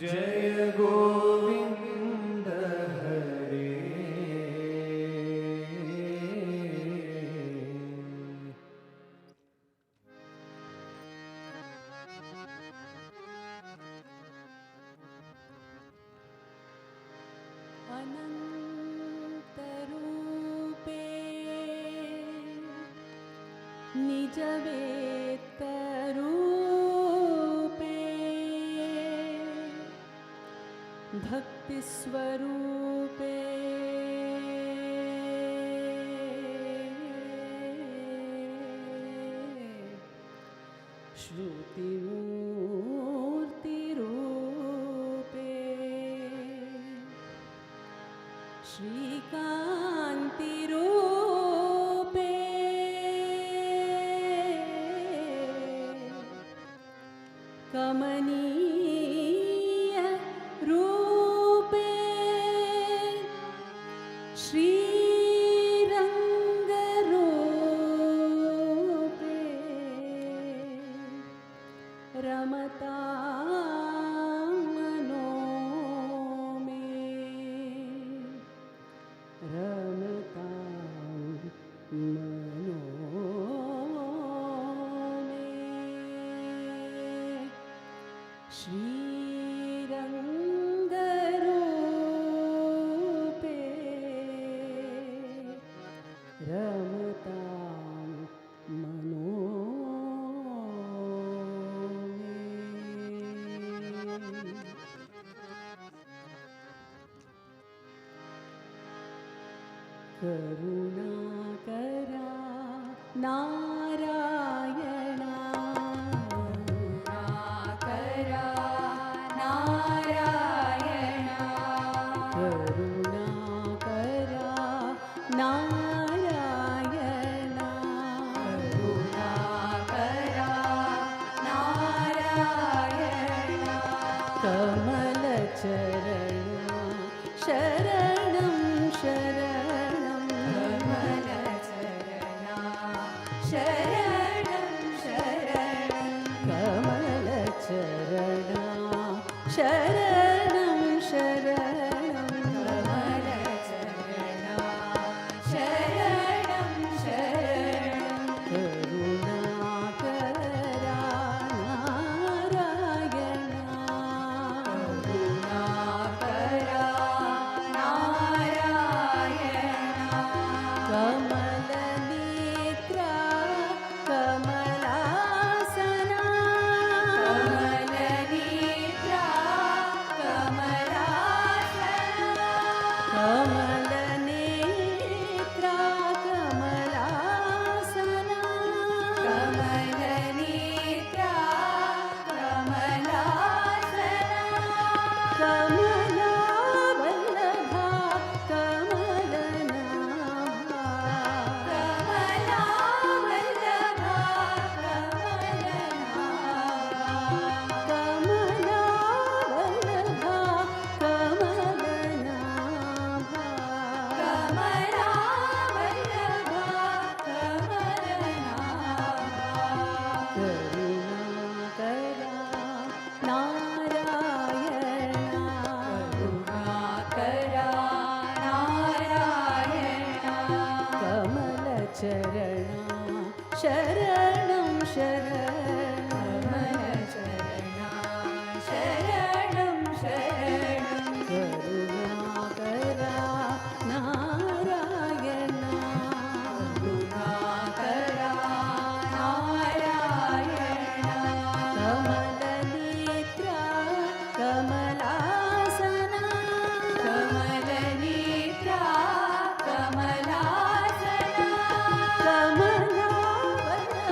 जय गोविंद हरे। अनन्तरूपे निजवेत्तरूपे भक्तिस्वरूपे श्रुतिमूर्तिरूपे श्रीकान्तिरूपे कमनीय रूपे श्रीरङ्गरूपे रमतां मनो मे रमतां मनो मे श्रीरङ्गरूपे रमतां मनो मे। करुणाकरा नारायणा करुणाकरा नारायणा करुणाकरा नारायणा करुणाकरा नारायणा कमलचरणा शरणं शरणं कमलचरणा शरणं शरणं कमलचरणा शरणं शरणं कमलचरणा शरणं शरणं करुणाकरा नारायणा करुणाकरा नारायणा कमलनेत्रा कमलासना कमलनेत्रा कमलासना कमलनेत्रा कमलासना कमलनेत्रा कमलासना कमलावल्लभा कमलनाभा कमलावल्लभा कमलनाभा कमलावल्लभा कमलनाभा कमलावल्लभा कमलनाभा करुणाकरा नारायणा करुणाकरा नारायणा कमलचरणा शरणं शरणं कमलचरणा शरणं शरणं करुणाकरा Narayana करुणाकरा Narayana कमलनेत्रा कमलासना कमलनेत्रा कमलासना कमलावल्लभा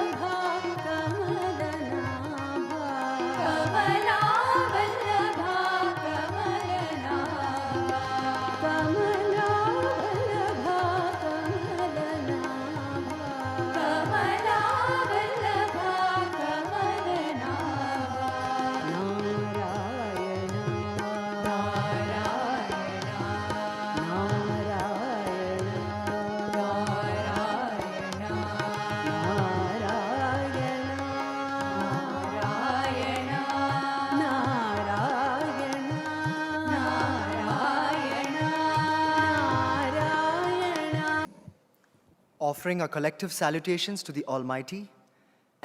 offering our collective salutations to the Almighty,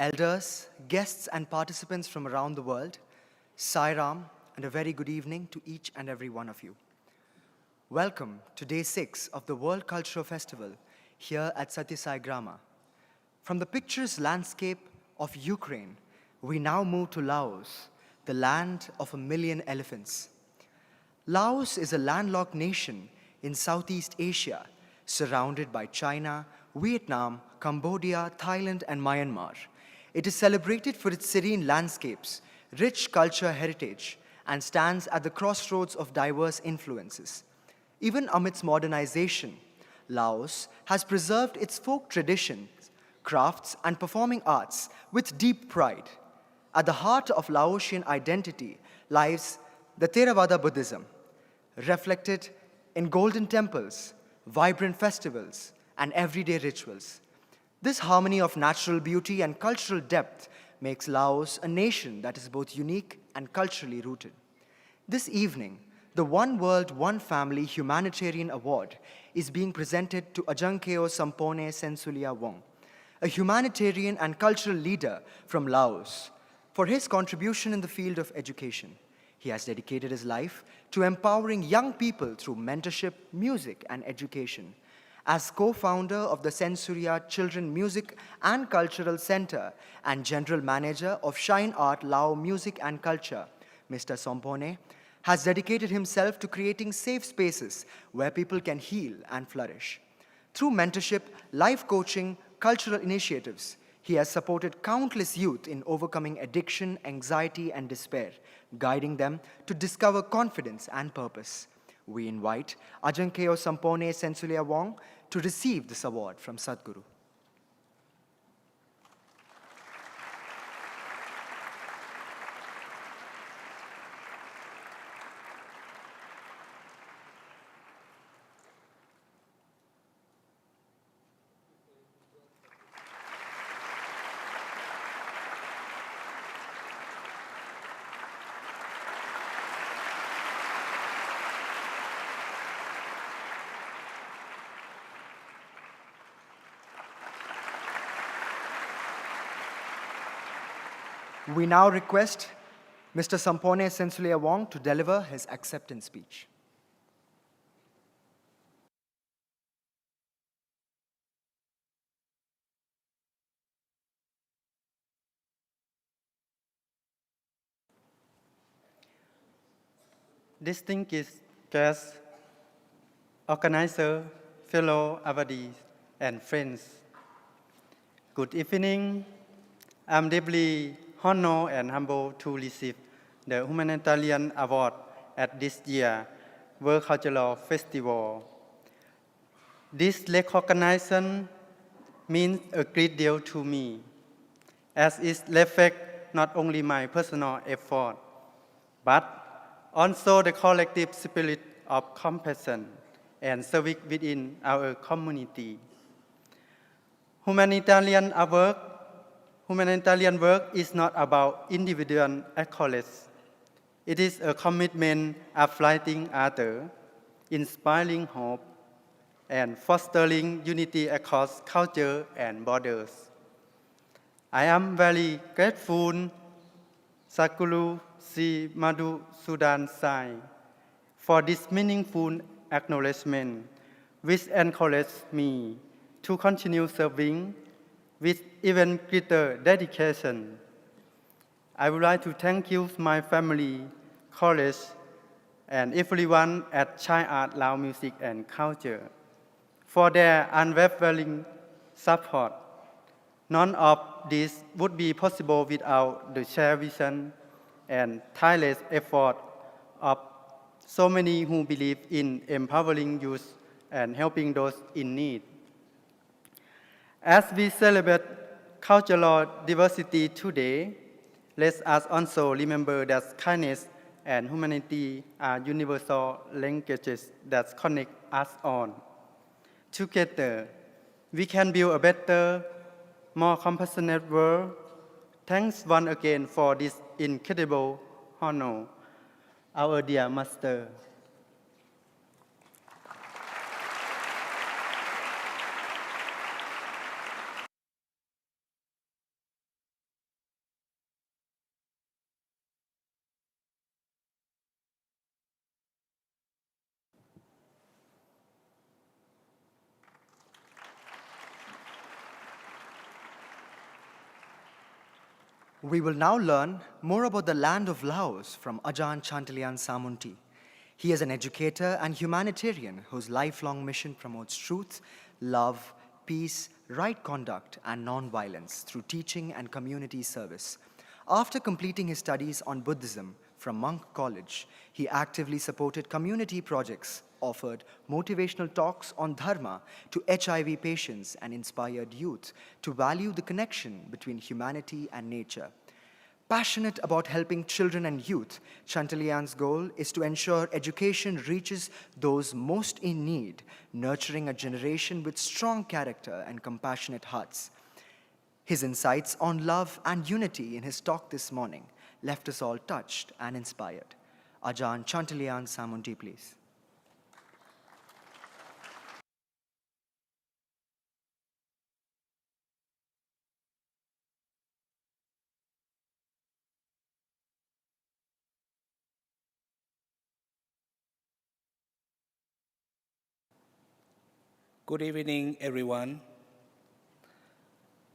elders, guests, and participants from around the world, Sai Ram, and a very good evening to each and every one of you. Welcome to Day 6 of the World Cultural Festival here at Sathya Sai Grama. From the picturesque landscape of Ukraine, we now move to Laos, the land of 1,000,000 elephants. Laos is a landlocked nation in Southeast Asia, surrounded by China, Vietnam, Cambodia, Thailand, and Myanmar. It is celebrated for its serene landscapes, rich cultural heritage, and stands at the crossroads of diverse influences. Even amidst modernization, Laos has preserved its folk traditions, crafts, and performing arts with deep pride. At the heart of Laotian identity lies the Theravada Buddhism, reflected in golden temples, vibrant festivals, and everyday rituals. This harmony of natural beauty and cultural depth makes Laos a nation that is both unique and culturally rooted. This evening, the One World, One Family Humanitarian Award is being presented to Ajankeo Sampone Sensulia Wong, a humanitarian and cultural leader from Laos, for his contribution in the field of education. He has dedicated his life to empowering young people through mentorship, music, and education. As co-founder of the Sensuria Children Music and Cultural Center and general manager of Shine Art Lao Music and Culture, Mr. Sompone has dedicated himself to creating safe spaces where people can heal and flourish. Through mentorship, life coaching, cultural initiatives, he has supported countless youth in overcoming addiction, anxiety, and despair, guiding them to discover confidence and purpose. We invite Ajankeo Sampone Sensulia Wong to receive this award from Sadhguru. We now request Mr. Sampone Sensulia Wong to deliver his acceptance speech. Distinguished guests, organizer, fellow awardees, and friends. Good evening. I'm deeply honored and humbled to receive the Humanitarian Award at this year's World Cultural Festival. This recognition means a great deal to me, as it reflects not only my personal effort, but also the collective spirit of compassion and service within our community. Humanitarian work is not about individual accolades. It is a commitment uplifting others, inspiring hope, and fostering unity across culture and borders. I am very grateful, Sadhguru Sri Madhusudan Sai, for this meaningful acknowledgement, which encourages me to continue serving with even greater dedication. I would like to thank you, my family, college, and everyone at Shine Art Lao Music and Culture for their unwavering support. None of this would be possible without the shared vision and tireless effort of so many who believe in empowering youth and helping those in need. As we celebrate cultural diversity today, let us also remember that kindness and humanity are universal languages that connect us all. Together, we can build a better, more compassionate world. Thanks once again for this incredible honor, our dear Master. We will now learn more about the land of Laos from Ajahn Chantalian Samunti. He is an educator and humanitarian whose lifelong mission promotes truth, love, peace, right conduct, and non-violence through teaching and community service. After completing his studies on Buddhism from Monk College, he actively supported community projects, offered motivational talks on Dharma to HIV patients, and inspired youth to value the connection between humanity and nature. Passionate about helping children and youth, Chantalian's goal is to ensure education reaches those most in need, nurturing a generation with strong character and compassionate hearts. His insights on love and unity in his talk this morning left us all touched and inspired. Ajahn Chantalian Samunti, please. Good evening, everyone.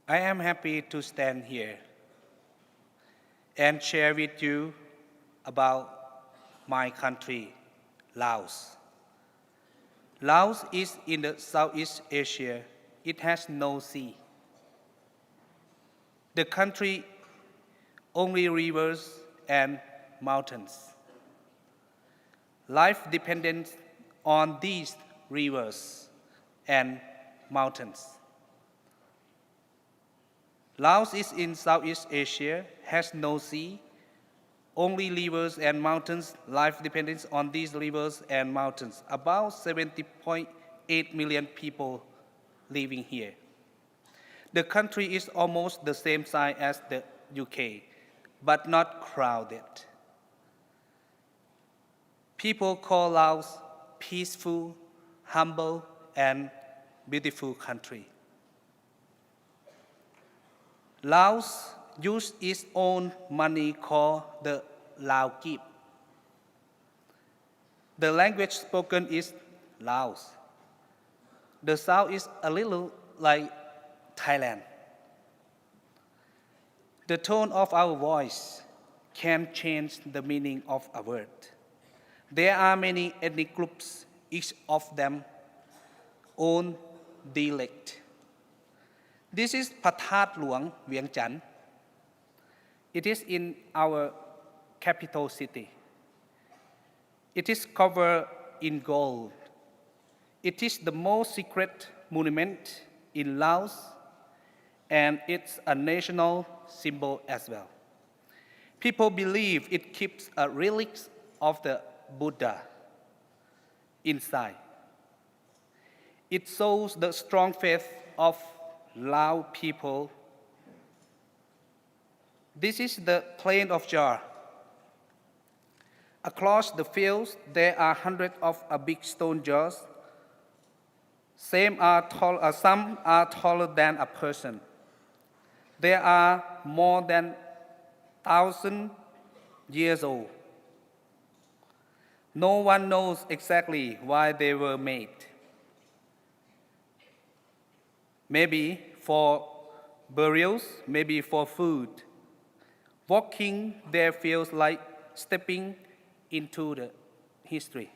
I am happy to stand here and share with you about my country, Laos. Laos is in the Southeast Asia. It has no sea. The country only rivers and mountains. Life depends on these rivers and mountains. Laos is in Southeast Asia, has no sea, only rivers and mountains. Life depends on these rivers and mountains. About 70.8 million people living here. The country is almost the same size as the UK, but not crowded. People call Laos peaceful, humble, and beautiful country. Laos uses its own money called the Lao Kip. The language spoken is Laos. The sound is a little like Thailand. The tone of our voice can change the meaning of a word. There are many ethnic groups, each of them own dialect. This is Pathat Luang, Vientiane Chăn. It is in our capital city. It is covered in gold. It is the most secret monument in Laos, and it's a national symbol as well. People believe it keeps a relic of the Buddha inside. It shows the strong faith of Lao people. This is the plain of Jar. Across the fields, there are hundreds of big stone jars. Some are taller than a person. They are more than 1,000 years old. No one knows exactly why they were made. Maybe for burials, maybe for food. Walking there feels like stepping into the history.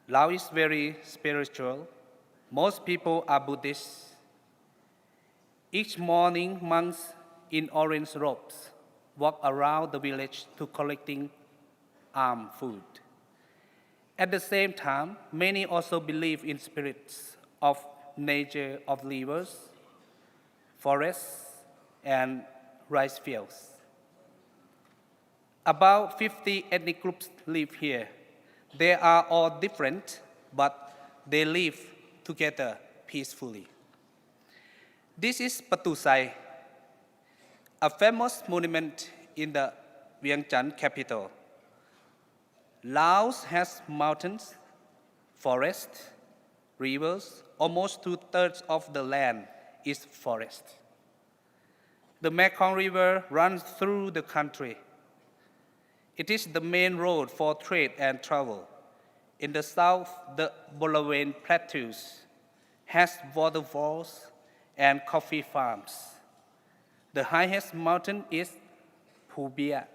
Laos is very spiritual. Most people are Buddhists. Each morning, monks in orange robes walk around the village to collecting alms food. At the same time, many also believe in spirits of nature, of rivers, forests, and rice fields. About 50 ethnic groups live here. They are all different, but they live together peacefully. This is Sathya Sai, a famous monument in the Vientiane Chăn capital. Laos has mountains, forests, rivers. Almost 2/3 of the land is forest. The Mekong River runs through the country. It is the main road for trade and travel. In the south, the Bolawen Plateaus has waterfalls and coffee farms. The highest mountain is Phubia.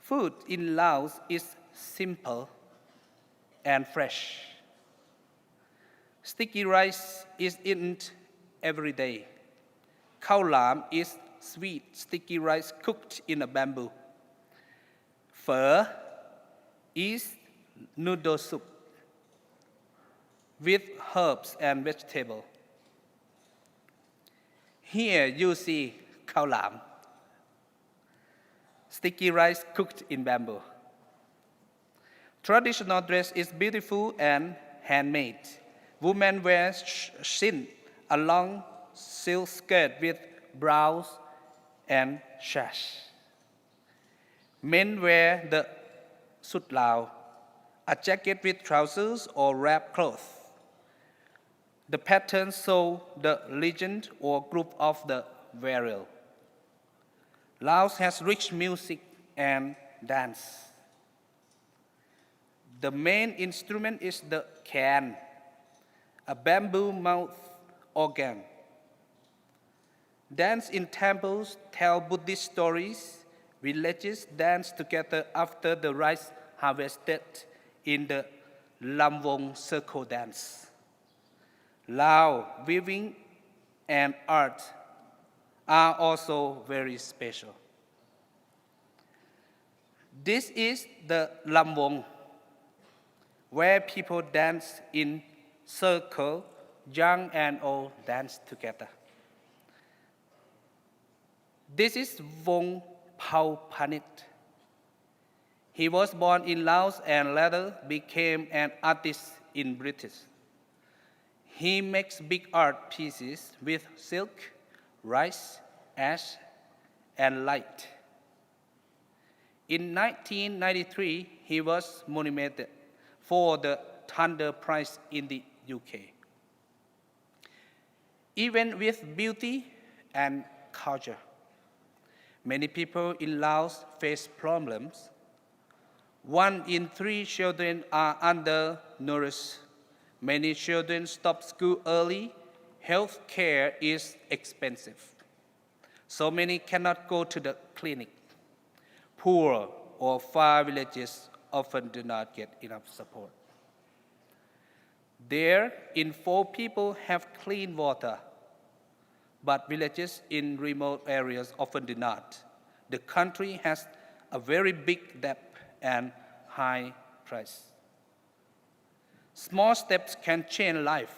Food in Laos is simple and fresh. Sticky rice is eaten every day. Khao lam is sweet sticky rice cooked in a bamboo. Phở is noodle soup with herbs and vegetables. Here you see khao lam, sticky rice cooked in bamboo. Traditional dress is beautiful and handmade. Women wear shin, a long silk skirt with blouse and sash. Men wear the sut lao, a jacket with trousers or wrap cloth. The patterns show the legend or group of the wearer. Laos has rich music and dance. The main instrument is the can, a bamboo mouth organ. Dance in temples tell Buddhist stories. Villages dance together after the rice harvested in the Lamvong circle dance. Lao, weaving, and art are also very special. This is the Lamvong, where people dance in circle, young and old dance together. This is Vong Pao Panit. He was born in Laos and later became an artist in British. He makes big art pieces with silk, rice, ash, and light. In 1993, he was nominated for the Thunder Prize in the UK. Even with beauty and culture, many people in Laos face problems. 1 in 3 children are undernourished. Many children stop school early. Health care is expensive. So many cannot go to the clinic. Poor or far villages often do not get enough support. There, in 4 people have clean water, but villages in remote areas often do not. The country has a very big debt and high price. Small steps can change life.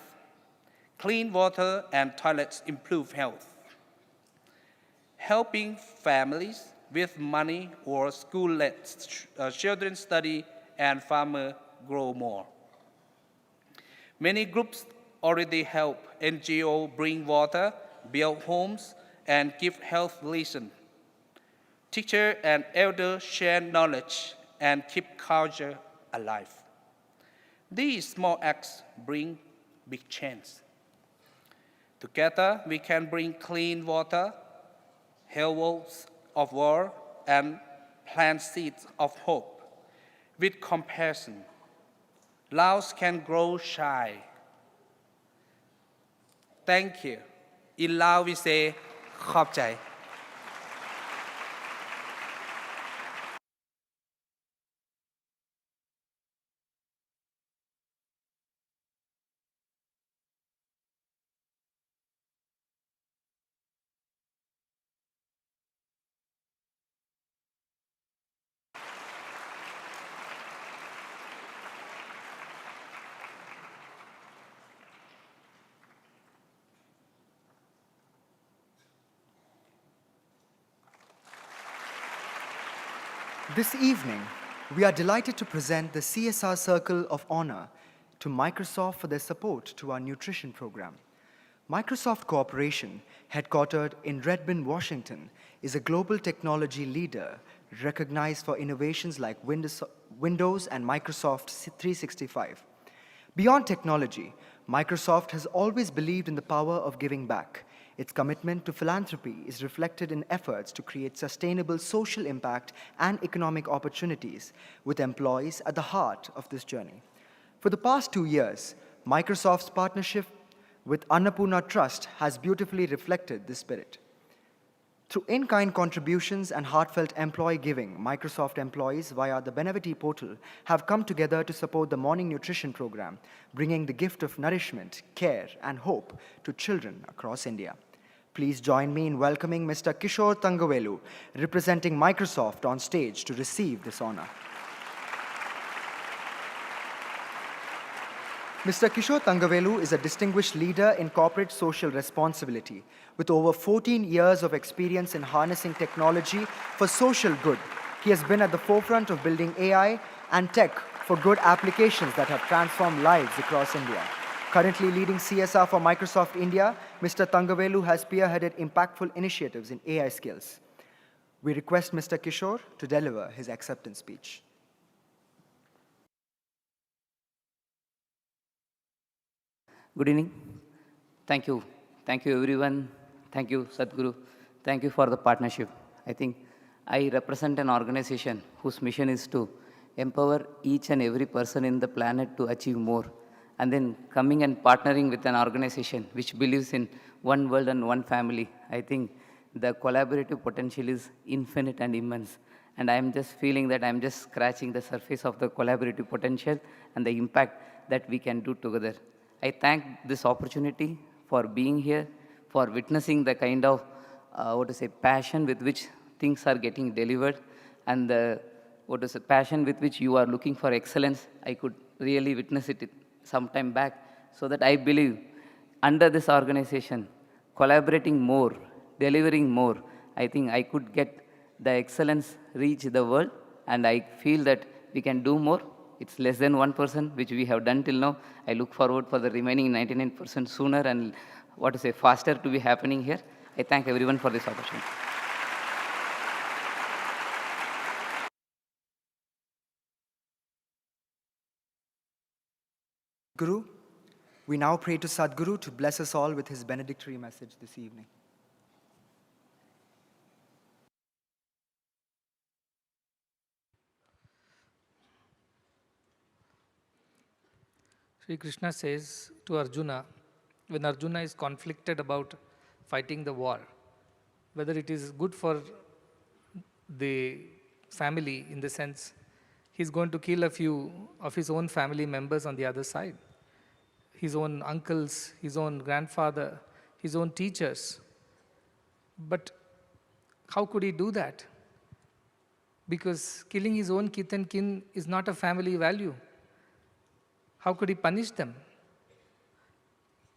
Clean water and toilets improve health. Helping families with money or school lets children study and farmers grow more. Many groups already help NGO bring water, build homes, and give health lessons. Teachers and elders share knowledge and keep culture alive. These small acts bring big change. Together, we can bring clean water, heal wounds of war, and plant seeds of hope. With compassion, Laos can grow shy. Thank you. In Lao we say, ขอบใจ This evening, we are delighted to present the CSR Circle of Honor to Microsoft for their support to our nutrition program. Microsoft Corporation, headquartered in Redmond, Washington, is a global technology leader recognized for innovations like Windows and Microsoft 365. Beyond technology, Microsoft has always believed in the power of giving back. Its commitment to philanthropy is reflected in efforts to create sustainable social impact and economic opportunities, with employees at the heart of this journey. For the past 2 years, Microsoft's partnership with Annapurna Trust has beautifully reflected this spirit. Through in-kind contributions and heartfelt employee giving, Microsoft employees via the Benevity portal have come together to support the morning nutrition program, bringing the gift of nourishment, care, and hope to children across India. Please join me in welcoming Mr. Kishore Thangavelu, representing Microsoft on stage to receive this honor. Mr. Kishore Thangavelu is a distinguished leader in corporate social responsibility. With over 14 years of experience in harnessing technology for social good, he has been at the forefront of building AI and tech for good applications that have transformed lives across India. Currently leading CSR for Microsoft India, Mr. Thangavelu has spearheaded impactful initiatives in AI skills. We request Mr. Kishore to deliver his acceptance speech. Good evening. Thank you. Thank you, everyone. Thank you, Sadhguru. Thank you for the partnership. I think I represent an organization whose mission is to empower each and every person in the planet to achieve more. And then coming and partnering with an organization which believes in one world and one family, I think the collaborative potential is infinite and immense. And I'm just feeling that I'm just scratching the surface of the collaborative potential and the impact that we can do together. I thank this opportunity for being here, for witnessing the kind of passion with which things are getting delivered, and the passion with which you are looking for excellence. I could really witness it some time back, so that I believe under this organization, collaborating more, delivering more, I think I could get the excellence reach the world, and I feel that we can do more. It's less than 1%, which we have done till now. I look forward for the remaining 99% sooner and faster to be happening here. I thank everyone for this opportunity. Guru, we now pray to Sadhguru to bless us all with his benedictory message this evening. Sri Krishna says to Arjuna, when Arjuna is conflicted about fighting the war, whether it is good for the family, in the sense he's going to kill a few of his own family members on the other side, his own uncles, his own grandfather, his own teachers. But how could he do that? Because killing his own kith and kin is not a family value. How could he punish them?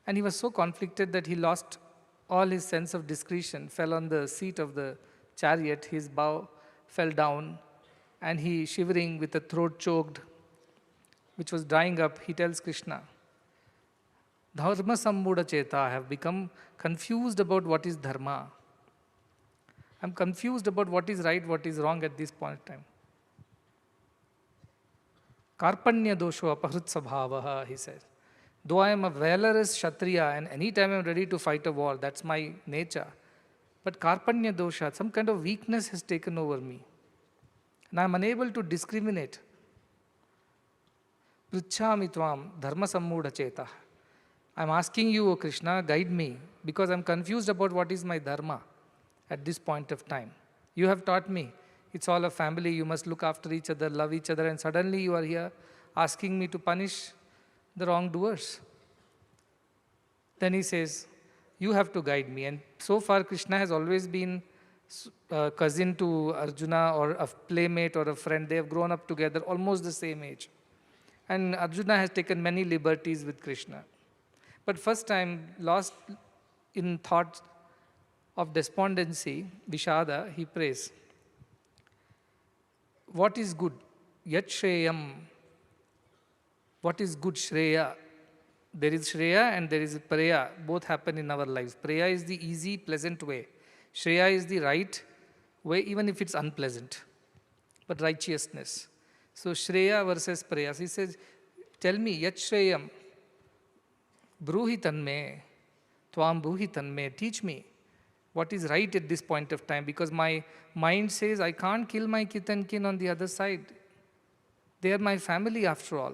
And he was so conflicted that he lost all his sense of discretion, fell on the seat of the chariot, his bow fell down, and he, shivering with a throat choked, which was drying up, he tells Krishna, Dharma Sammuda Cheta, I have become confused about what is dharma. I'm confused about what is right, what is wrong at this point in time. Karpanya dosho apahrutsabhavaha, he says. Though I am a valorous Kshatriya and any time I am ready to fight a war, that's my nature. But Karpanya dosha, some kind of weakness has taken over me. And I am unable to discriminate. Prichhami tvam dharma sammuda cheta. I am asking you, O Krishna, guide me, because I am confused about what is my dharma at this point of time. You have taught me. It's all a family, you must look after each other, love each other, and suddenly you are here asking me to punish the wrongdoers. Then he says, you have to guide me. And so far Krishna has always been a cousin to Arjuna, or a playmate or a friend. They have grown up together, almost the same age. And Arjuna has taken many liberties with Krishna. But first time, lost in thoughts of despondency, Vishada, he prays, what is good? Yat Shreyam. What is good? Shreya. There is Shreya and there is Preya. Both happen in our lives. Preya is the easy, pleasant way. Shreya is the right way, even if it's unpleasant. But righteousness. So Shreya versus Preya. He says, tell me, Yat Shreyam. Bruhi tanme. Tvam bruhi tanme. Teach me what is right at this point of time, because my mind says I can't kill my kith and kin on the other side. They are my family after all.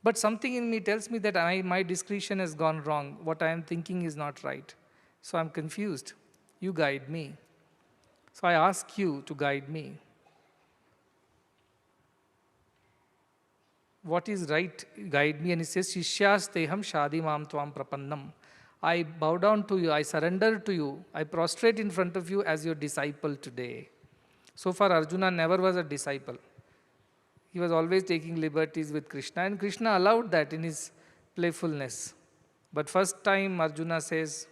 But something in me tells me that my discretion has gone wrong. What I am thinking is not right. So I'm confused. You guide me. So I ask you to guide me. What is right, guide me. And he says, Shishyasteham shadimam tvam prapannam. I bow down to you, I surrender to you, I prostrate in front of you as your disciple today. So far, Arjuna never was a disciple. He was always taking liberties with Krishna, and Krishna allowed that in his playfulness. But first time Arjuna says,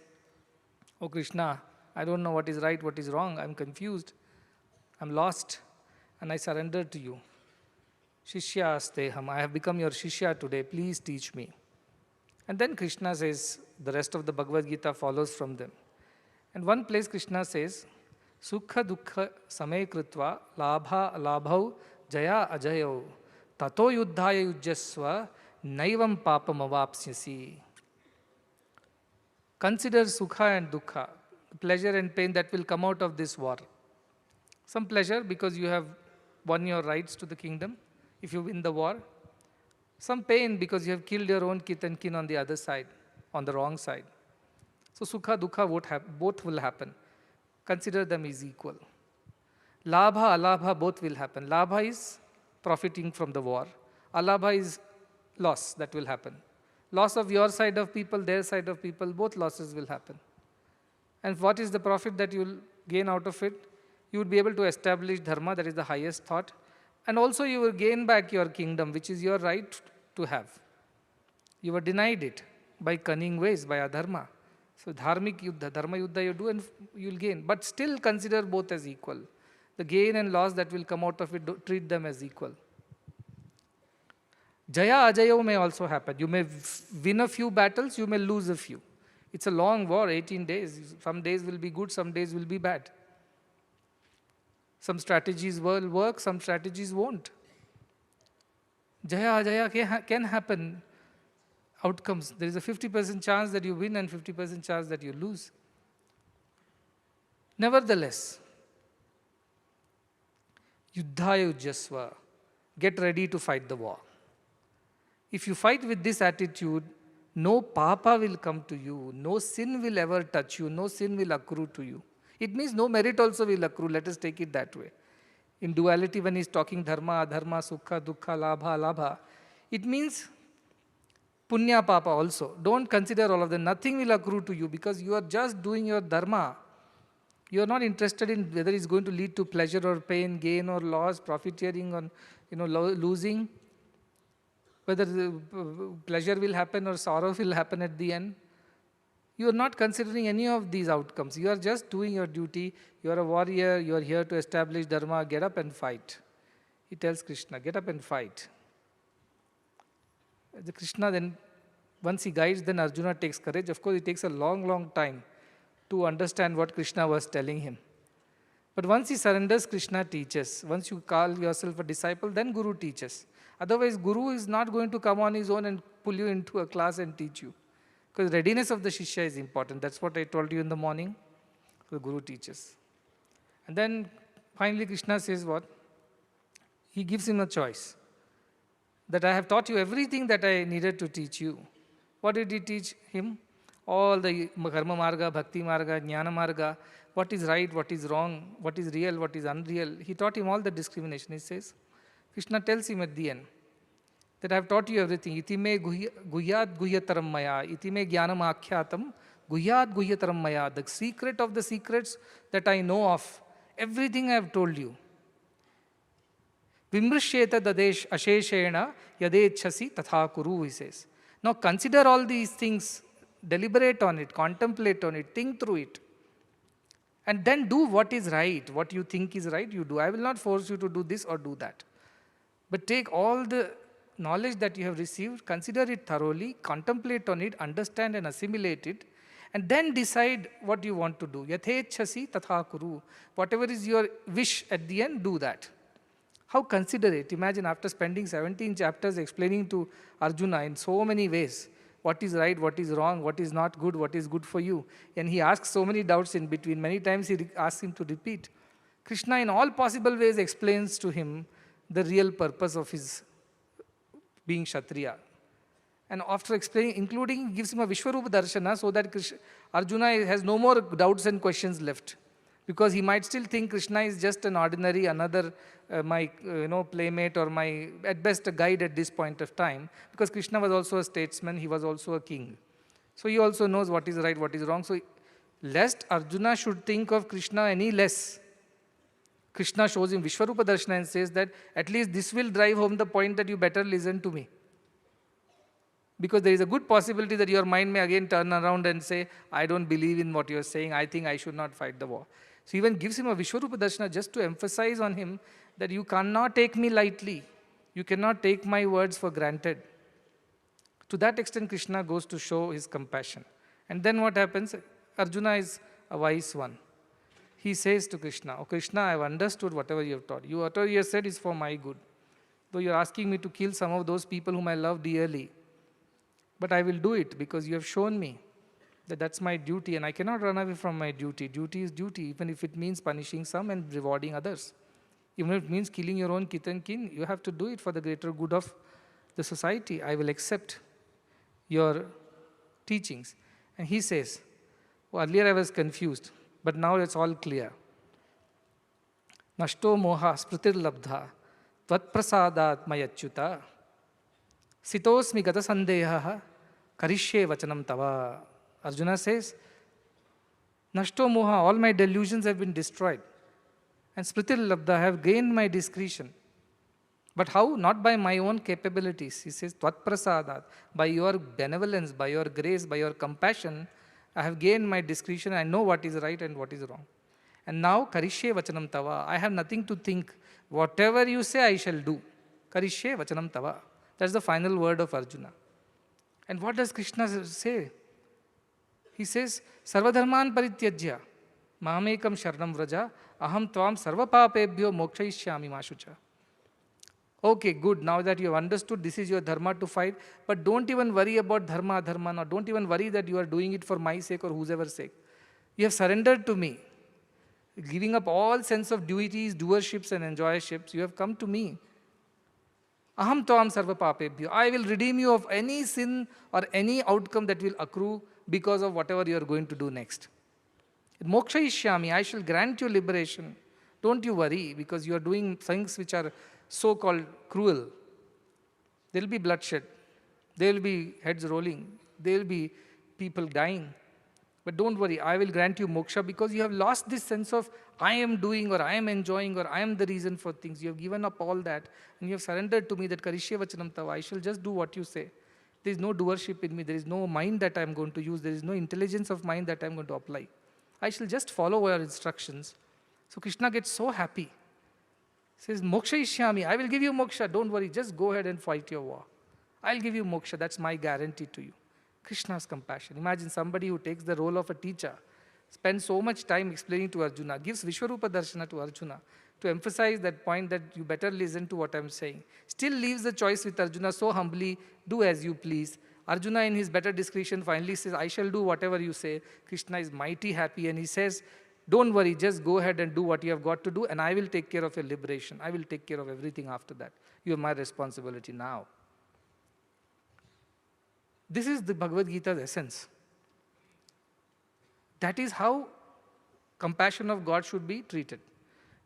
Oh Krishna, I don't know what is right, what is wrong, I'm confused, I'm lost, and I surrender to you. Shishya asteham, I have become your Shishya today, please teach me. And then Krishna says, the rest of the Bhagavad Gita follows from them. And one place Krishna says, Sukha dukha samay kritva labha labhau jaya ajayo tato yuddhaya yujjasva naivam papam avapsyasi. Consider sukha and dukkha, pleasure and pain that will come out of this war. Some pleasure because you have won your rights to the kingdom, if you win the war. Some pain because you have killed your own kith and kin on the other side, on the wrong side. So sukha, dukkha, both will happen. Consider them as equal. Labha, alabha, both will happen. Labha is profiting from the war. Alabha is loss that will happen. Loss of your side of people, their side of people, both losses will happen. And what is the profit that you will gain out of it? You would be able to establish dharma, that is the highest thought. And also you will gain back your kingdom, which is your right to have. You were denied it by cunning ways, by adharma. So dharmic yuddha, dharma yuddha you do and you will gain. But still consider both as equal. The gain and loss that will come out of it, treat them as equal. Jaya ajayo may also happen. You may win a few battles, you may lose a few. It's a long war, 18 days. Some days will be good, some days will be bad. Some strategies will work, some strategies won't. Jaya ajaya can happen. Outcomes. There is a 50% chance that you win and 50% chance that you lose. Nevertheless, yuddhaya yujjasva, get ready to fight the war. If you fight with this attitude, no papa will come to you, no sin will ever touch you, no sin will accrue to you. It means no merit also will accrue, let us take it that way. In duality, when he's talking dharma, adharma, sukha, dukkha, labha, alabha, it means punya papa also. Don't consider all of them. Nothing will accrue to you because you are just doing your dharma. You are not interested in whether it's going to lead to pleasure or pain, gain or loss, profiteering or losing. Whether the pleasure will happen or sorrow will happen at the end. You are not considering any of these outcomes. You are just doing your duty. You are a warrior. You are here to establish dharma. Get up and fight. He tells Krishna, get up and fight. The Krishna then, once he guides, then Arjuna takes courage. Of course, it takes a long, long time to understand what Krishna was telling him. But once he surrenders, Krishna teaches. Once you call yourself a disciple, then Guru teaches. Otherwise, Guru is not going to come on his own and pull you into a class and teach you. Because readiness of the Shishya is important. That's what I told you in the morning. The Guru teaches. And then finally Krishna says what? He gives him a choice. That I have taught you everything that I needed to teach you. What did he teach him? All the karma marga, bhakti marga, jnana marga, what is right, what is wrong, what is real, what is unreal. He taught him all the discrimination. He says, Krishna tells him at the end that I have taught you everything. Iti me guhyat guhyataram maya, iti me jnanam akhyaatam, guhyat guhyataram maya. The secret of the secrets that I know of, everything I have told you. Vimrishyeta dadesh asheshena yadechasi tatha kuru, he says. Now consider all these things, deliberate on it, contemplate on it, think through it. And then do what is right, what you think is right, you do. I will not force you to do this or do that. But take all the knowledge that you have received, consider it thoroughly, contemplate on it, understand and assimilate it, and then decide what you want to do. Yathechasi tatha kuru. Whatever is your wish at the end, do that. How considerate. Imagine after spending 17 chapters explaining to Arjuna in so many ways what is right, what is wrong, what is not good, what is good for you. And he asks so many doubts in between. Many times he asks him to repeat. Krishna in all possible ways explains to him the real purpose of his being Kshatriya. And after explaining, including, he gives him a Vishwarupa Darshana so that Arjuna has no more doubts and questions left. Because he might still think Krishna is just an ordinary, another my playmate or my, at best, a guide at this point of time. Because Krishna was also a statesman, he was also a king. So he also knows what is right, what is wrong. So lest Arjuna should think of Krishna any less, Krishna shows him Vishwarupa Darshana and says that at least this will drive home the point that you better listen to me. Because there is a good possibility that your mind may again turn around and say, I don't believe in what you are saying, I think I should not fight the war. So even gives him a Vishwarupa Darshana just to emphasize on him that you cannot take me lightly. You cannot take my words for granted. To that extent, Krishna goes to show his compassion. And then what happens? Arjuna is a wise one. He says to Krishna, oh Krishna, I have understood whatever you have taught. Whatever you have said is for my good. Though you are asking me to kill some of those people whom I love dearly. But I will do it because you have shown me that that's my duty and I cannot run away from my duty. Duty is duty, even if it means punishing some and rewarding others. Even if it means killing your own kith and kin, you have to do it for the greater good of the society. I will accept your teachings. And he says, earlier I was confused, but now it's all clear. Nashto moha smritir labdha tvat prasadat mayachyuta sitosmi gata sandeha karishye vachanam tava. Arjuna says, Nashto moha, all my delusions have been destroyed. And smritir labdha, I have gained my discretion. But how? Not by my own capabilities. He says, Tvat prasadat, by your benevolence, by your grace, by your compassion, I have gained my discretion. I know what is right and what is wrong. And now, karishye vachanam tava, I have nothing to think. Whatever you say, I shall do. Karishye vachanam tava. That's the final word of Arjuna. And what does Krishna say? He says, Sarvadharman parityajya, mahamekam sharanam vraja, aham tvam sarva papebhyo mokshayishyami mashucha. Okay, good. Now that you have understood this is your dharma to fight, but don't even worry about dharma, adharma, or don't even worry that you are doing it for my sake or whosever's sake. You have surrendered to me. Giving up all sense of duties, doerships and enjoyerships, you have come to me. Aham tvam sarva papebhyo. I will redeem you of any sin or any outcome that will accrue because of whatever you are going to do next. Mokshayishyami, I shall grant you liberation. Don't you worry, because you are doing things which are so-called cruel. There will be bloodshed. There will be heads rolling. There will be people dying. But don't worry, I will grant you moksha because you have lost this sense of I am doing or I am enjoying or I am the reason for things. You have given up all that and you have surrendered to me that karishye vachanam tava. I shall just do what you say. There is no doership in me. There is no mind that I am going to use. There is no intelligence of mind that I am going to apply. I shall just follow your instructions. So Krishna gets so happy. Says, Moksha Ishyami, I will give you moksha. Don't worry, just go ahead and fight your war. I'll give you moksha. That's my guarantee to you. Krishna's compassion. Imagine somebody who takes the role of a teacher, spends so much time explaining to Arjuna, gives Vishwarupa Darshana to Arjuna to emphasize that point that you better listen to what I'm saying. Still leaves the choice with Arjuna so humbly, do as you please. Arjuna in his better discretion finally says, I shall do whatever you say. Krishna is mighty happy and he says, don't worry, just go ahead and do what you have got to do and I will take care of your liberation. I will take care of everything after that. You have my responsibility now. This is the Bhagavad Gita's essence. That is how compassion of God should be treated.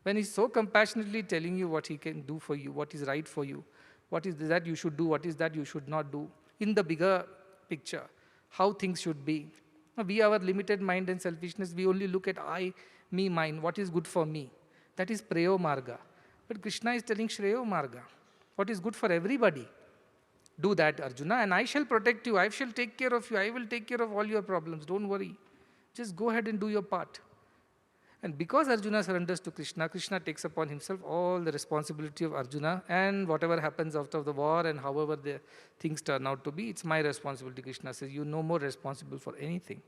When he's so compassionately telling you what he can do for you, what is right for you, what is that you should do, what is that you should not do, in the bigger picture, how things should be. We, our limited mind and selfishness, we only look at I, me, mine, what is good for me. That is Preyo Marga. But Krishna is telling Shreyo Marga, what is good for everybody. Do that, Arjuna, and I shall protect you. I shall take care of you. I will take care of all your problems. Don't worry. Just go ahead and do your part. And because Arjuna surrenders to Krishna, Krishna takes upon himself all the responsibility of Arjuna and whatever happens after the war and however the things turn out to be, it's my responsibility. Krishna says, you're no more responsible for anything.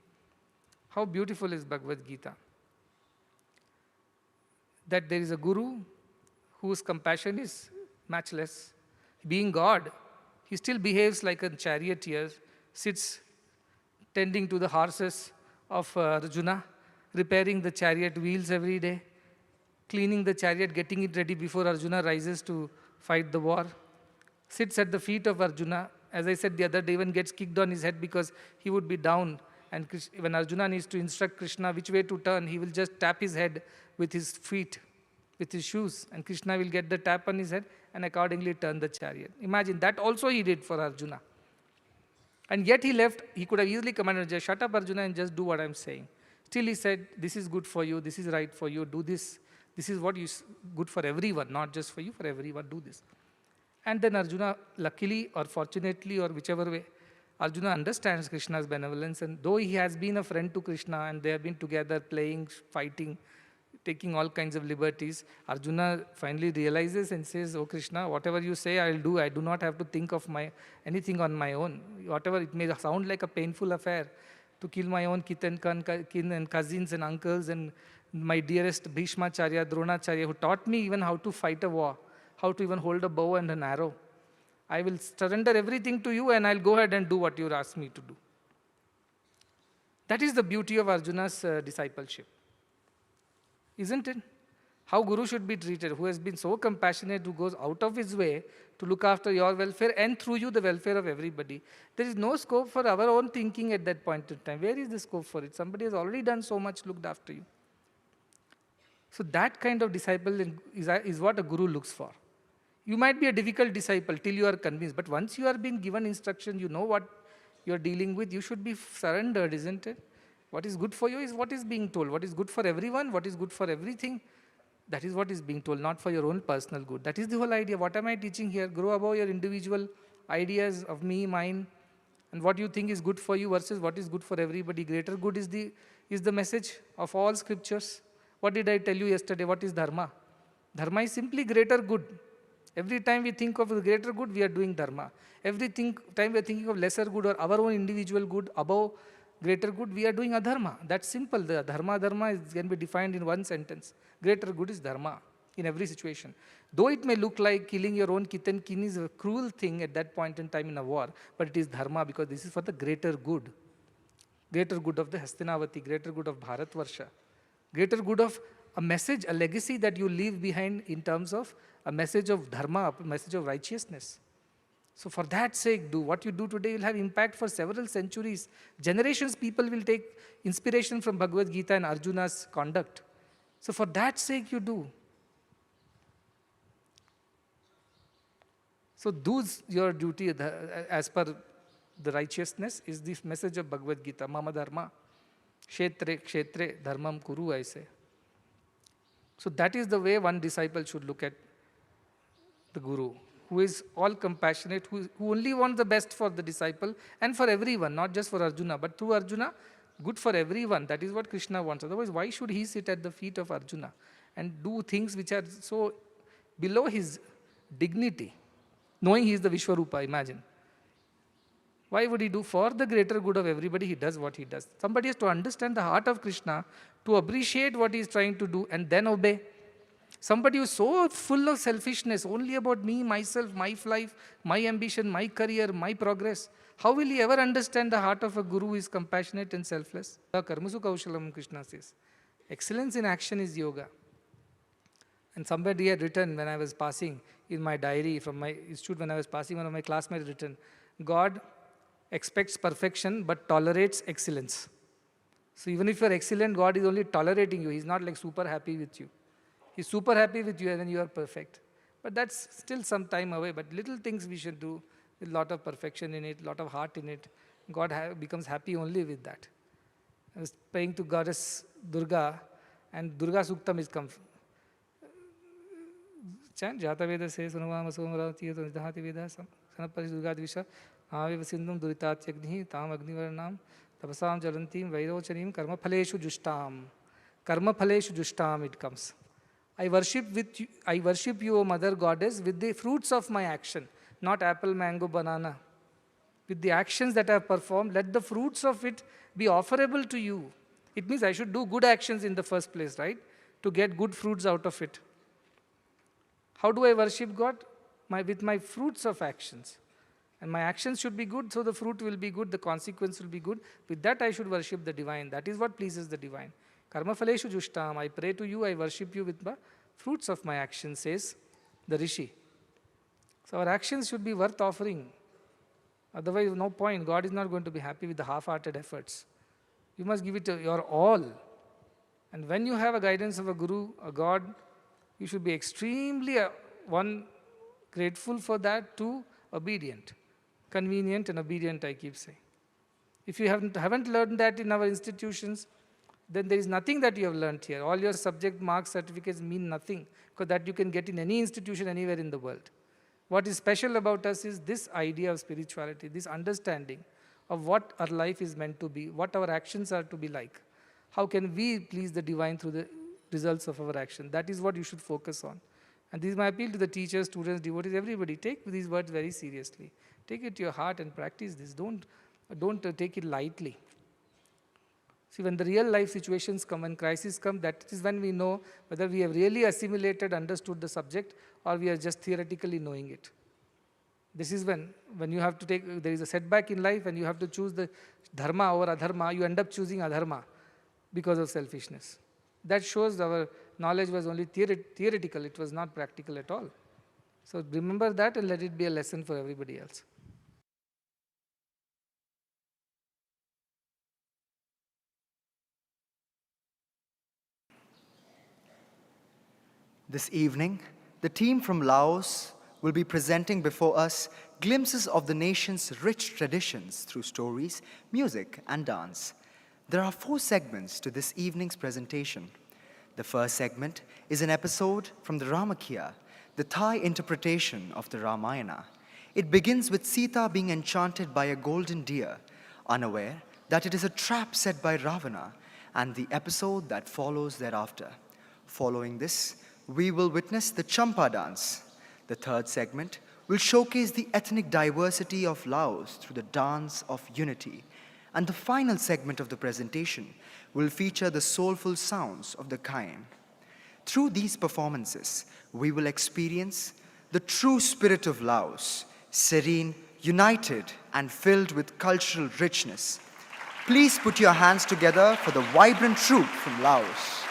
How beautiful is Bhagavad Gita. That there is a guru whose compassion is matchless. Being God, he still behaves like a charioteer, sits tending to the horses of Arjuna, repairing the chariot wheels every day, cleaning the chariot, getting it ready before Arjuna rises to fight the war, sits at the feet of Arjuna, as I said the other day, even gets kicked on his head because he would be down. And when Arjuna needs to instruct Krishna which way to turn, he will just tap his head with his feet, with his shoes, and Krishna will get the tap on his head and accordingly turn the chariot. Imagine, that also he did for Arjuna. And yet he left. He could have easily commanded, just shut up, Arjuna, and just do what I'm saying. Still he said, this is good for you, this is right for you, do this. This is what is good for everyone, not just for you, for everyone, do this. And then Arjuna, luckily or fortunately or whichever way, Arjuna understands Krishna's benevolence, and though he has been a friend to Krishna and they have been together playing, fighting, taking all kinds of liberties, Arjuna finally realizes and says, oh Krishna, whatever you say I'll do. I do not have to think of anything on my own. Whatever, it may sound like a painful affair to kill my own kin and cousins and uncles and my dearest Bhishmacharya, Dronacharya, who taught me even how to fight a war, how to even hold a bow and an arrow. I will surrender everything to you and I'll go ahead and do what you ask me to do. That is the beauty of Arjuna's discipleship. Isn't it? How Guru should be treated, who has been so compassionate, who goes out of his way to look after your welfare and through you the welfare of everybody. There is no scope for our own thinking at that point in time. Where is the scope for it? Somebody has already done so much, looked after you. So that kind of disciple is what a Guru looks for. You might be a difficult disciple till you are convinced, but once you are being given instruction, you know what you are dealing with, you should be surrendered, isn't it? What is good for you is what is being told. What is good for everyone, what is good for everything, that is what is being told, not for your own personal good. That is the whole idea. What am I teaching here? Grow above your individual ideas of me, mine, and what you think is good for you versus what is good for everybody. Greater good is the message of all scriptures. What did I tell you yesterday? What is dharma? Dharma is simply greater good. Every time we think of the greater good, we are doing dharma. Every time we are thinking of lesser good or our own individual good above greater good, we are doing adharma. That's simple. The dharma can be defined in one sentence. Greater good is dharma in every situation. Though it may look like killing your own kith and kin is a cruel thing at that point in time in a war, but it is dharma because this is for the greater good. Greater good of the Hastinavati, greater good of Bharatvarsha, greater good of a message, a legacy that you leave behind in terms of a message of dharma, a message of righteousness. So for that sake, do what you do today will have impact for several centuries. Generations people will take inspiration from Bhagavad Gita and Arjuna's conduct. So for that sake you do. So do your duty as per the righteousness is this message of Bhagavad Gita, Mama Dharma, Kshetre, Kshetre, Dharmam Kuru, I say. So that is the way one disciple should look at the Guru, who is all compassionate, who only wants the best for the disciple and for everyone, not just for Arjuna, but through Arjuna, good for everyone. That is what Krishna wants. Otherwise, why should he sit at the feet of Arjuna and do things which are so below his dignity, knowing he is the Vishwarupa, imagine. Why would he do? For the greater good of everybody, he does what he does. Somebody has to understand the heart of Krishna, to appreciate what he is trying to do and then obey. Somebody who is so full of selfishness, only about me, myself, my life, my ambition, my career, my progress, how will he ever understand the heart of a Guru who is compassionate and selfless? Karmasu Kaushalam, Krishna says. Excellence in action is yoga. And somebody had written when I was passing in my diary from my institute, when I was passing, one of my classmates had written, God expects perfection but tolerates excellence. So even if you are excellent, God is only tolerating you. He's not like super happy with you. He's super happy with you and then you are perfect. But that's still some time away. But little things we should do with a lot of perfection in it, a lot of heart in it. God becomes happy only with that. I was praying to Goddess Durga, and Durga Suktam is come. Chant Jata Veda says, Sunavama Somarati Dahati Veda Sanapari Durga Dvisha Aviva Sindham Duritat Tam Agnivaranam Tapasam Jalantim Vairochanim Karma Phaleshu Justam. Karma Phaleshu Justam it comes. I worship you, O Mother Goddess, with the fruits of my action, not apple, mango, banana. With the actions that I have performed, let the fruits of it be offerable to you. It means I should do good actions in the first place, right? To get good fruits out of it. How do I worship God? With my fruits of actions. And my actions should be good, so the fruit will be good, the consequence will be good. With that I should worship the divine. That is what pleases the divine. Karma phaleshu justam. I pray to you, I worship you with the fruits of my actions, says the Rishi. So our actions should be worth offering. Otherwise, no point. God is not going to be happy with the half-hearted efforts. You must give it your all. And when you have a guidance of a guru, a God, you should be extremely, one, grateful for that, two, obedient. Convenient and obedient, I keep saying. If you haven't learned that in our institutions, then there is nothing that you have learned here. All your subject marks certificates mean nothing, because that you can get in any institution anywhere in the world. What is special about us is this idea of spirituality, this understanding of what our life is meant to be, what our actions are to be like. How can we please the divine through the results of our action? That is what you should focus on. And this is my appeal to the teachers, students, devotees, everybody. Take these words very seriously. Take it to your heart and practice this. Don't take it lightly. See, when the real life situations come, when crises come, that is when we know whether we have really assimilated, understood the subject, or we are just theoretically knowing it. This is when you have to take, there is a setback in life and you have to choose the dharma over adharma, you end up choosing adharma because of selfishness. That shows our knowledge was only theoretical, it was not practical at all. So remember that and let it be a lesson for everybody else. This evening, the team from Laos will be presenting before us glimpses of the nation's rich traditions through stories, music, and dance. There are 4 segments to this evening's presentation. The first segment is an episode from the Ramakya, the Thai interpretation of the Ramayana. It begins with Sita being enchanted by a golden deer, unaware that it is a trap set by Ravana, and the episode that follows thereafter. Following this, we will witness the Champa dance. The third segment will showcase the ethnic diversity of Laos through the dance of unity. And the final segment of the presentation will feature the soulful sounds of the Khaim. Through these performances, we will experience the true spirit of Laos, serene, united, and filled with cultural richness. Please put your hands together for the vibrant troupe from Laos.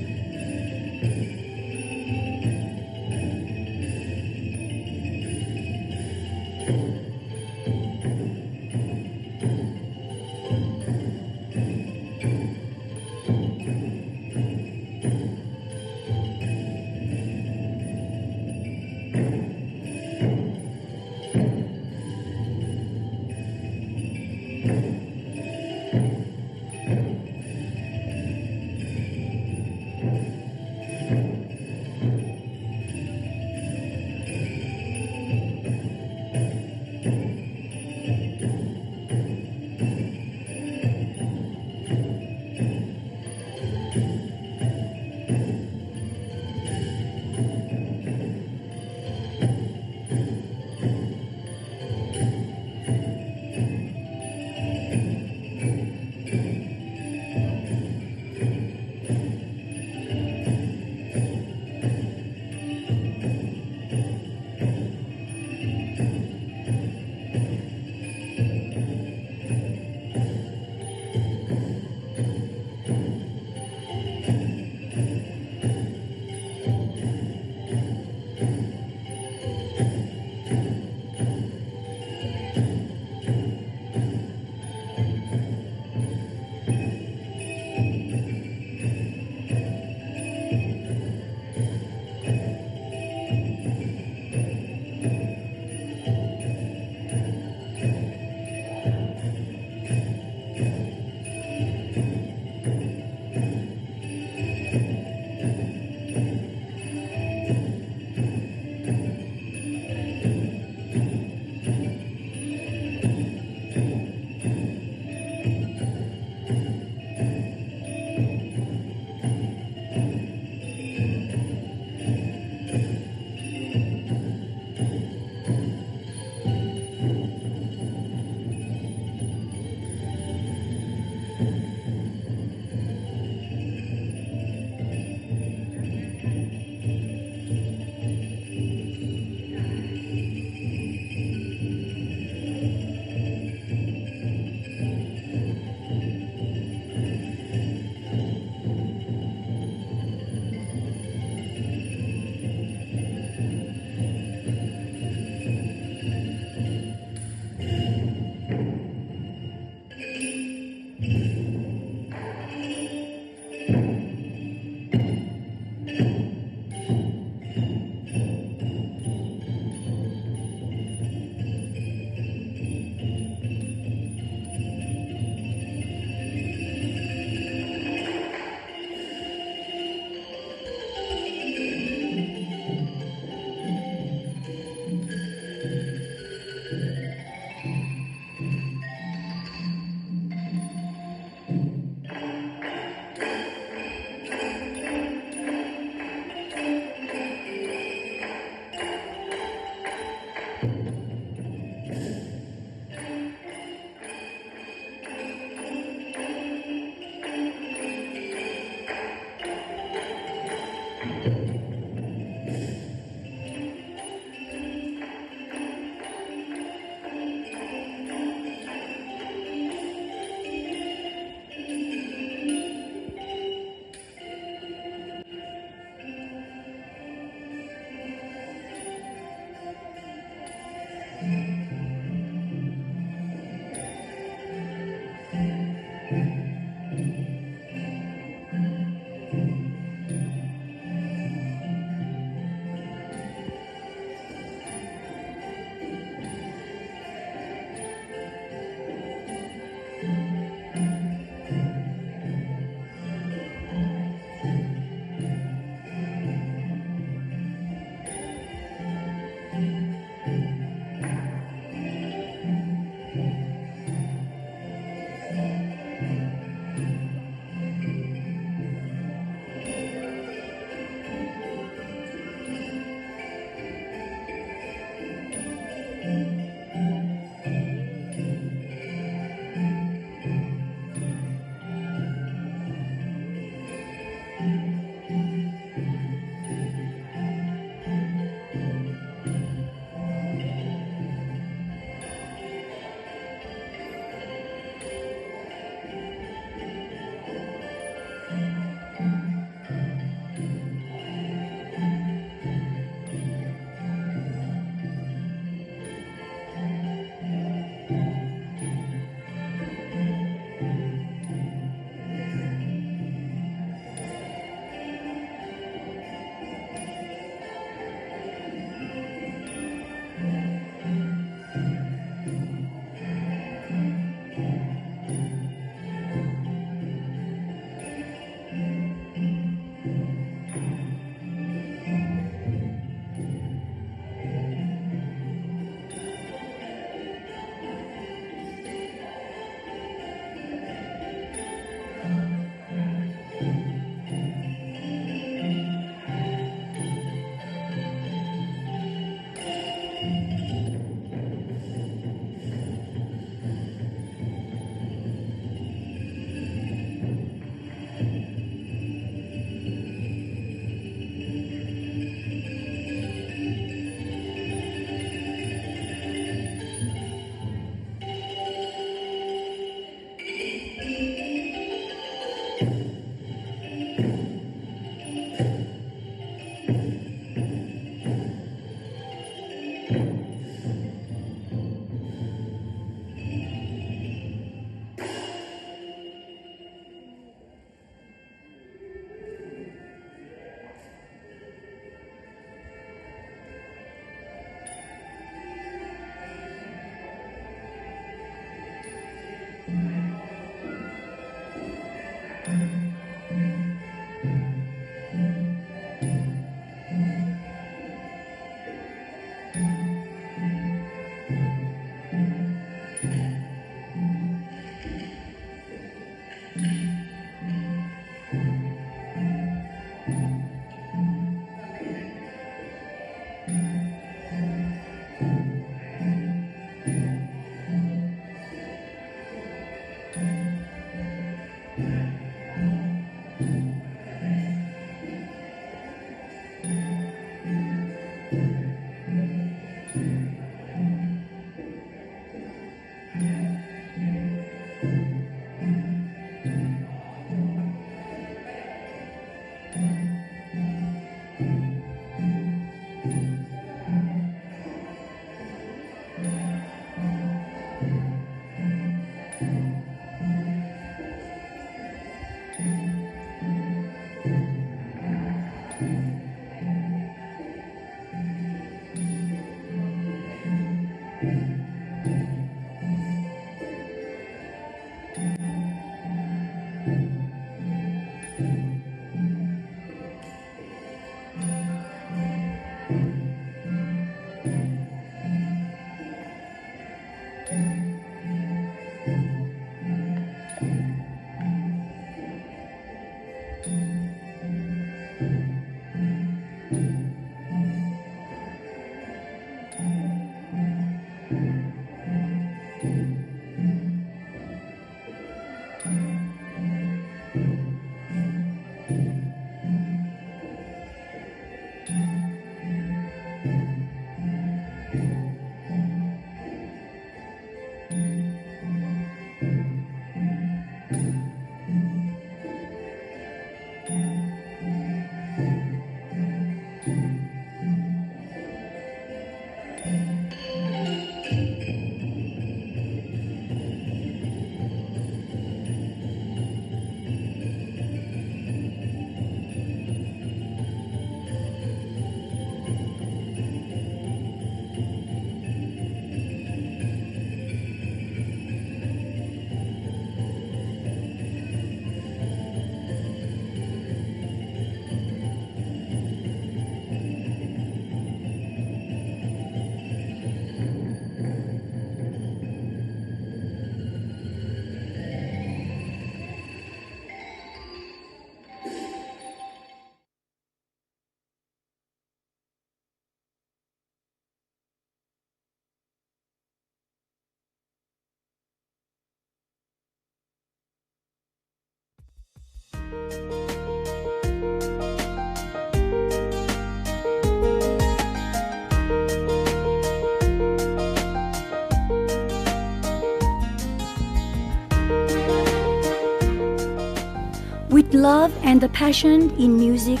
With love and the passion in music,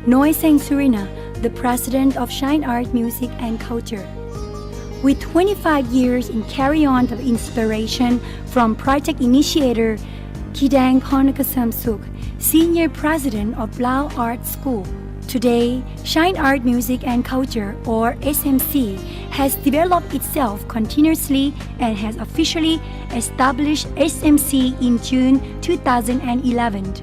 Noy Sang Surina, the president of Shine Art Music and Culture. With 25 years in carry-on of inspiration from project initiator Kidang Ponakasamsuk, senior president of Lao Art School. Today, Shine Art Music and Culture, or SMC, has developed itself continuously and has officially established SMC in June 2011,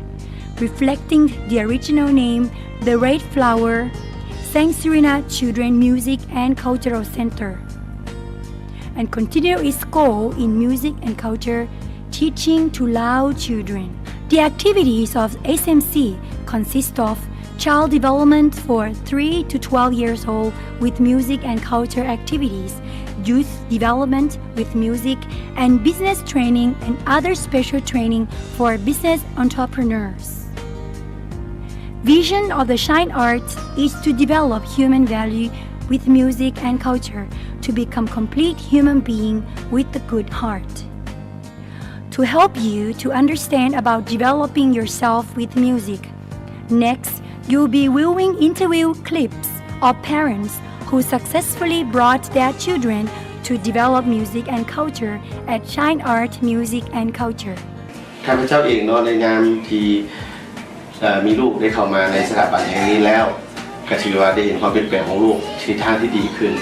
reflecting the original name, the Red Flower, Sang Surina Children Music and Cultural Center, and continue its goal in music and culture, teaching to Lao children. The activities of SMC consist of child development for 3 to 12 years old with music and culture activities, youth development with music, and business training and other special training for business entrepreneurs. Vision of the Shine Art is to develop human value with music and culture to become complete human being with a good heart. To help you to understand about developing yourself with music, next, you'll be viewing interview clips of parents who successfully brought their children to develop music and culture at Shine Art Music and Culture. ข้าพเจ้าเองเนาะในงานที่มีลูกได้เข้ามาในสถาบันแห่งนี้แล้วก็ถือว่าได้เห็นความเปลี่ยนแปลงของลูกที่ทางที่ดีขึ้น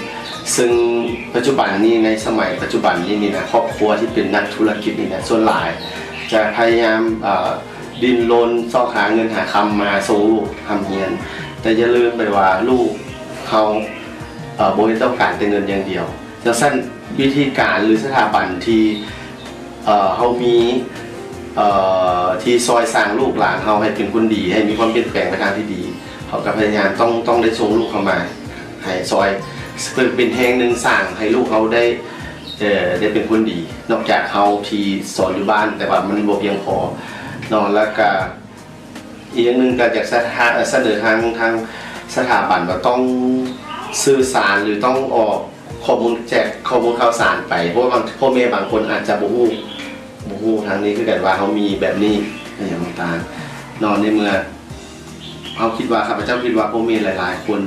ซึ่งปัจจุบันนี้ในสมัยปัจจุบันนี้นี่นะครอบครัวที่เป็นนักธุรกิจนี่นะส่วนหลายจะพยายามดิ้นรนซอกหาเงินหาคำมาส่งลูกทำเรียนแต่อย่าลืมไปว่าลูกเขาโบยต้องการแต่เงินอย่างเดียวแล้วสั้นวิธีการหรือสถาบันที่เขามีที่ซอยสร้างลูกหลานเขาให้เป็นคนดีให้มีความเปลี่ยนแปลงไปทางที่ดีเขาก็พยายามต้องได้ส่งลูกเข้ามาให้ซอยเป็นแห่งหนึ่งสร้างให้ลูกเขาได้เป็นคนดีนอกจากเขาที่สอนอยู่บ้านแต่ว่ามันบ่เพียงพอนอนแล้วก็อีกอย่างหนึ่งก็จากเสนอทางสถาบันว่าต้องสื่อสารหรือต้องออกข้อมูลแจกข้อมูลข่าวสารไปเพราะว่าพ่อแม่บางคนอาจจะบ่ฮู้ทางนี้คือกันว่าเขามีแบบนี้อย่างต่างๆนอนในเมื่อเขาคิดว่าข้าพเจ้าคิดว่าพ่อแม่หลายๆคน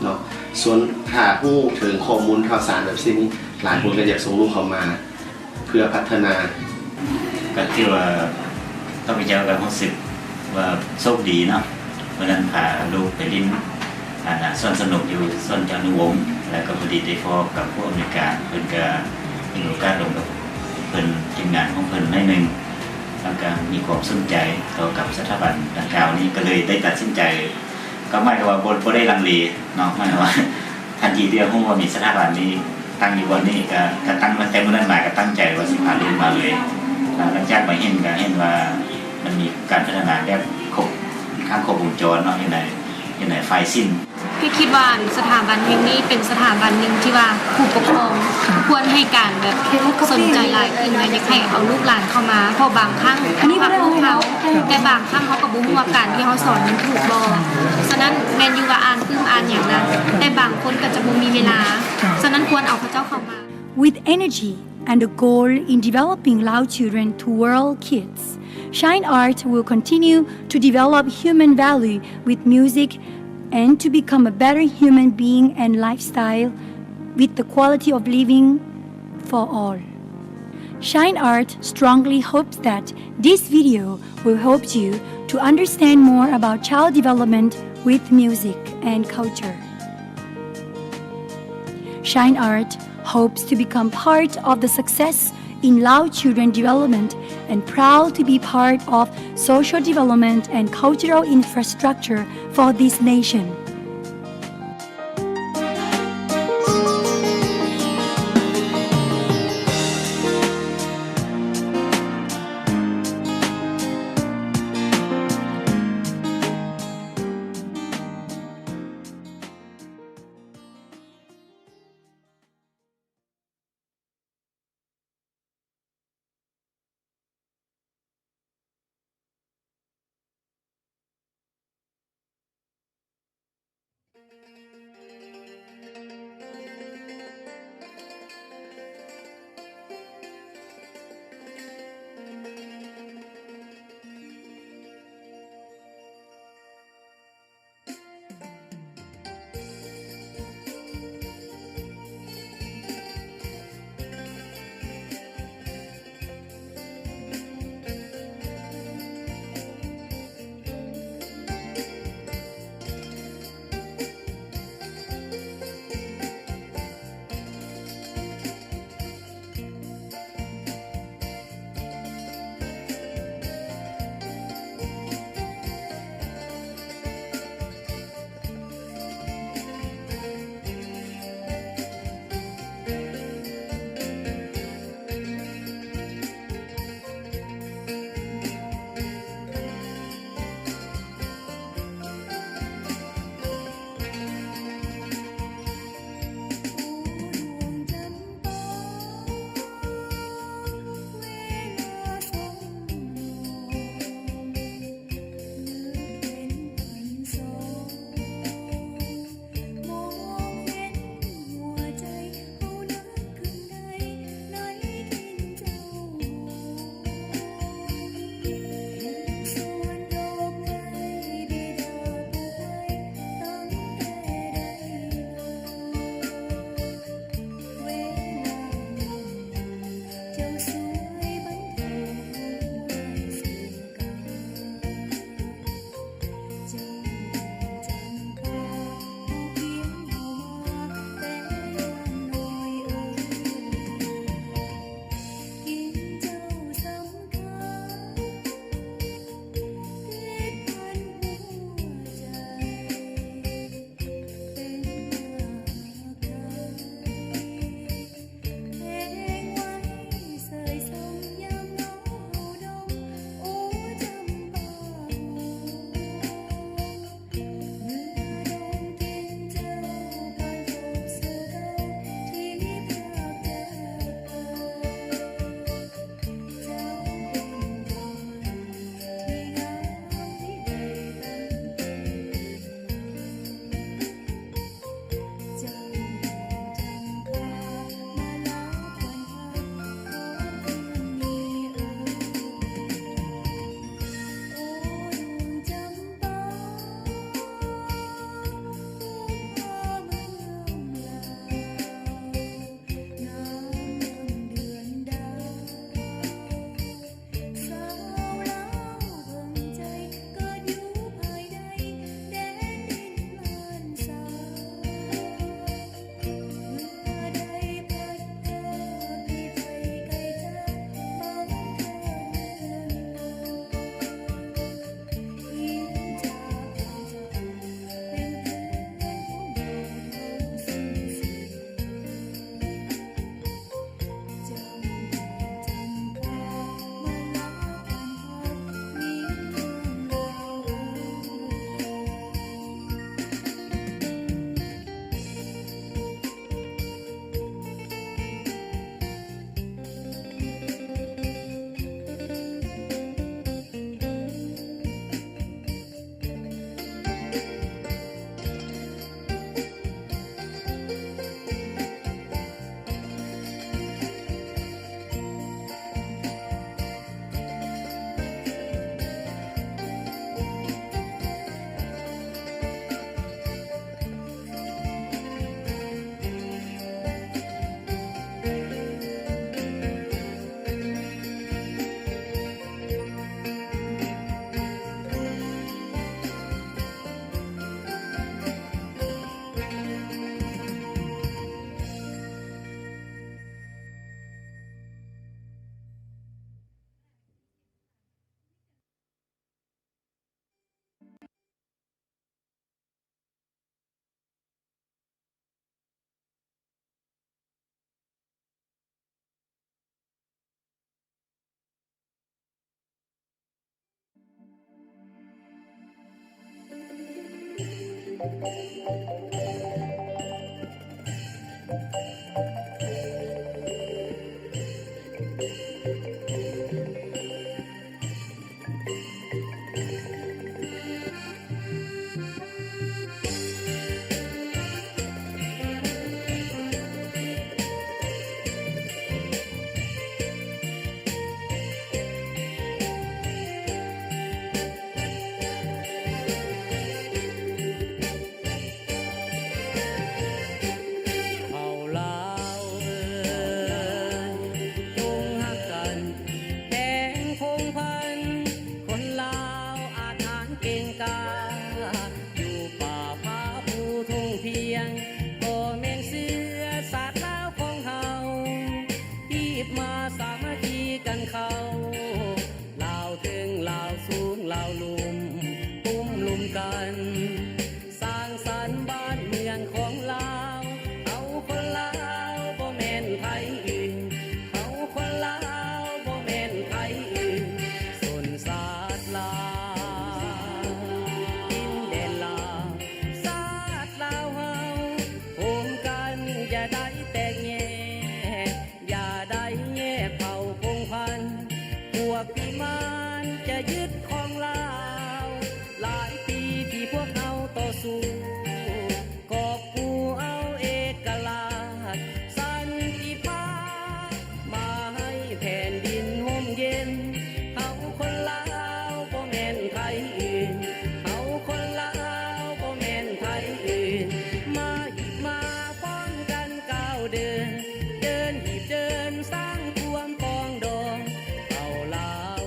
เนาะส่วนถ้าฮู้ถึงข้อมูลข่าวสารแบบนี้หลายคนก็อยากส่งลูกเข้ามาเพื่อพัฒนาก็ที่ว่าต้องไปเจอกับรู้สึกว่าโชคดีเนาะวันนั้นพาลูกไปลิ้นส่วนสนุกอยู่ส่วนเจ้าหนุ่มแล้วก็พอดีได้พบกับผู้อำนวยการเพิ่นก็มีโอกาสลงกับเพิ่นทีมงานของเพิ่นหน่อยนึงแล้วก็มีความสนใจต่อกับสถาบันดังกล่าวนี้ก็เลยได้ตัดสินใจก็หมายความว่าบ่ได้ลังเลเนาะหมายความว่าทันทีที่รู้ว่ามีสถาบันนี้ตั้งอยู่บนนี้ก็ตั้งมาแต่เมื่อนั้นมาก็ตั้งใจว่าสิพาลูกมาเลยหลังจากมาเห็นว่ามันมีการพัฒนาแบบข้ามครบวงจรเนาะยังไงไฟสิ้น พี่คิดว่าสถาบันแห่งนี้เป็นสถาบันหนึ่งที่ว่าผู้ปกครองควรให้การแบบสนใจหลายขึ้นอยากให้เอาลูกหลานเข้ามาเพราะบางครั้งเขาพักลูกเขาแต่บางครั้งเขาก็บุ้งว่าการที่เขาสอนมันถูกบ่ฉะนั้นแมนยูว่าอ่านอย่างนั้นแต่บางคนก็จะบ่มีเวลาฉะนั้นควรเอาเขาเจ้าเข้ามา With energy and a goal in developing Lao children to world kids, Shine Art will continue to develop human value with music and to become a better human being and lifestyle with the quality of living for all. Shine Art strongly hopes that this video will help you to understand more about child development with music and culture. Shine Art hopes to become part of the success in Lao children development and proud to be part of social development and cultural infrastructure for this nation. มานจะยึดครองลาวหลายปีที่พวกเราต่อสู้กอบกู้เอาเอกราชสันติภาพมาให้แผ่นดินห่มเย็นเขาคนลาวบ่แม่นใครอื่นเขาคนลาวบ่แม่นใครอื่นมาหยิบมาป้องกันก้าวเดินเดินหยิบเดินสร้างความปองดองเอาลาว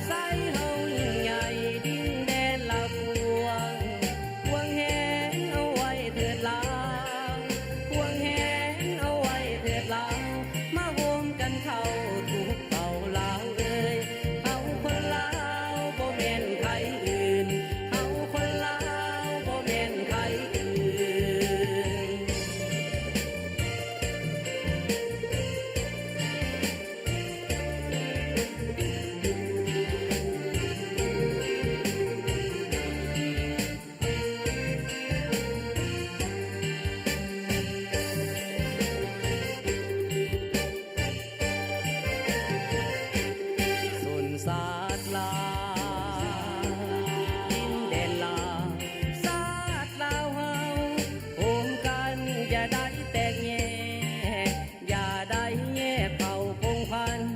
ใส่เฮายิ่งใหญ่ดินแดนละพวงพวงแหนเอาไว้เถิดลาวพวงแหนเอาไว้เถิดลาวมาโฮมกันเข้าทุกเป่าลาวเขาคนลาวบ่แม่นใครอื่นเขาคนลาวบ่แม่นใครอื่น สุนศาสตร์ลาวดินแดนลาวศาสตร์ลาวเฮาโฮมกันอย่าได้แตกแยกอย่าได้แยกเผ่าพงพันธุ์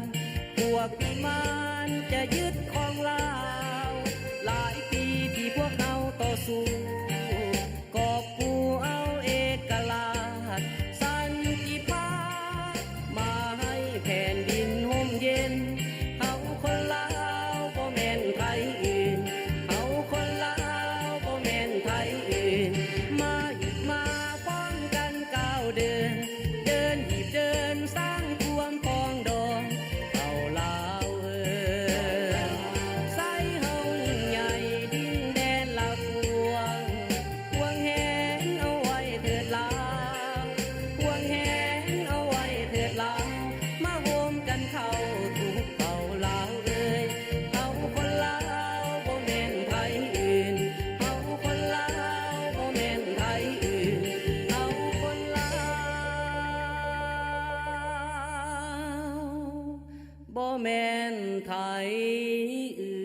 พวกปีมานจะยึดครองลาวหลายปีที่พวกเราต่อสู้กอบกู้เอาเอกราชสันติภาพมาให้แผ่นดินห่มเย็นเขาคนลาวบ่แม่นใครอื่นเขาคนลาวบ่แม่นใครอื่นมาหยิบมาป้องกันก้าวเดินเดินหยิบเดินสร้างความปองดองเอาลาวใส่เฮายิ่งใหญ่ดินแดนละพวงพวงแหนเอาไว้เถิดลาวพวงแหนเอาไว้เถิดลาวมาโฮมกันเข้าทุกเป่าลาวเขาคนลาวบ่แม่นใครอื่นเขาคนลาวบ่แม่นใครอื่นเขาคนลาวบ่แม่นไทยอื่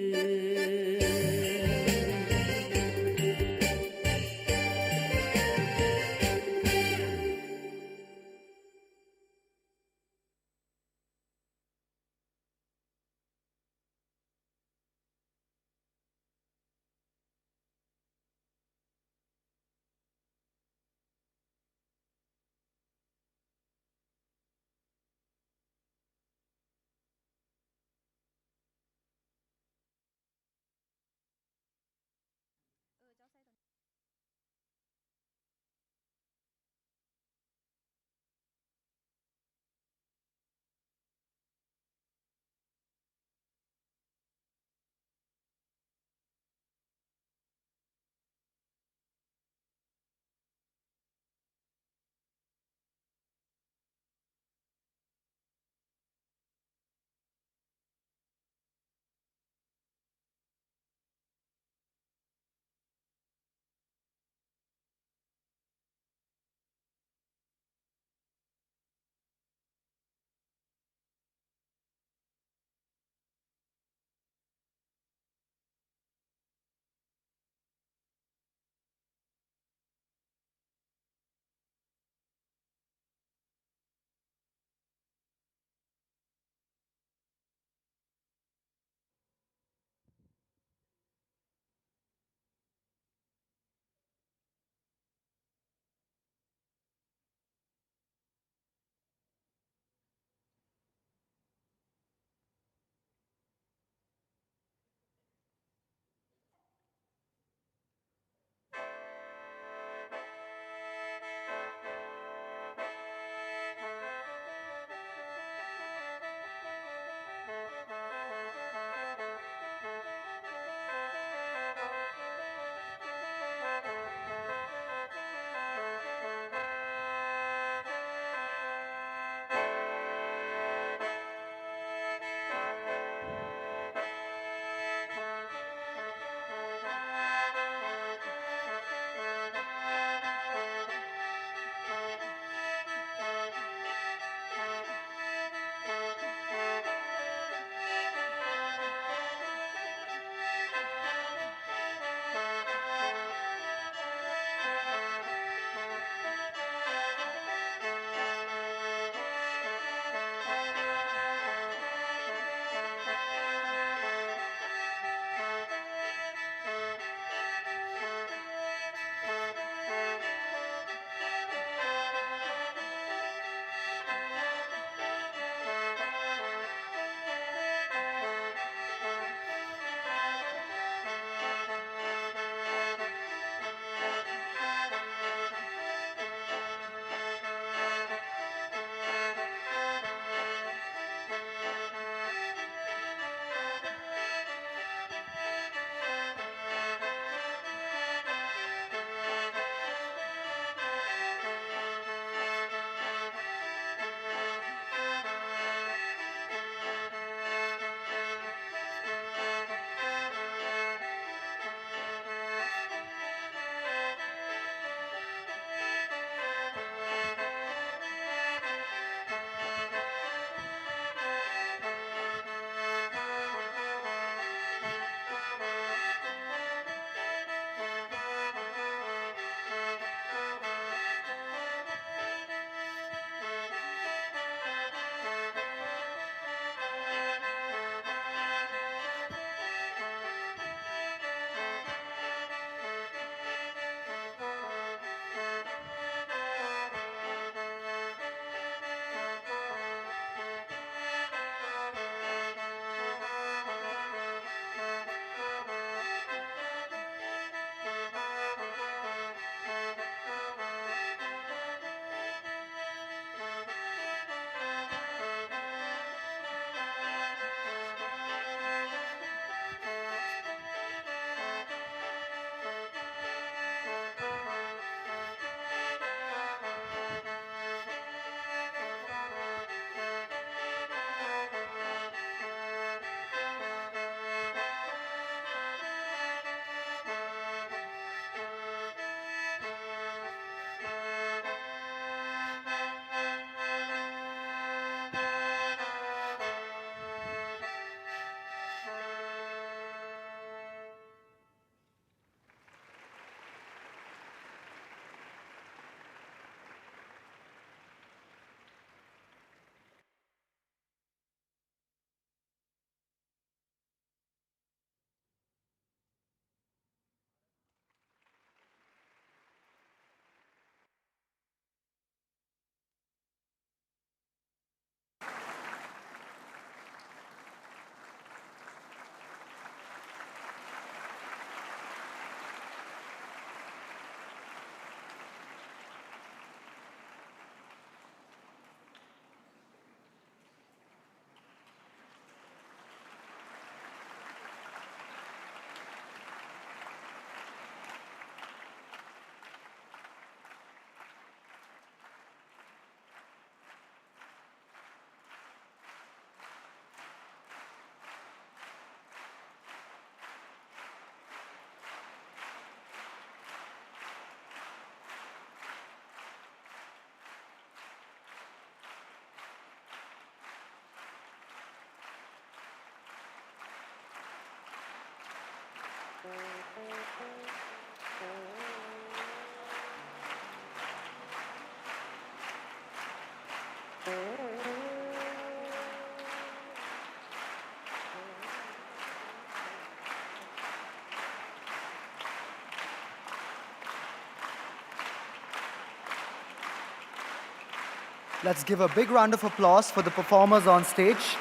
Let's give a big round of applause for the performers on stage.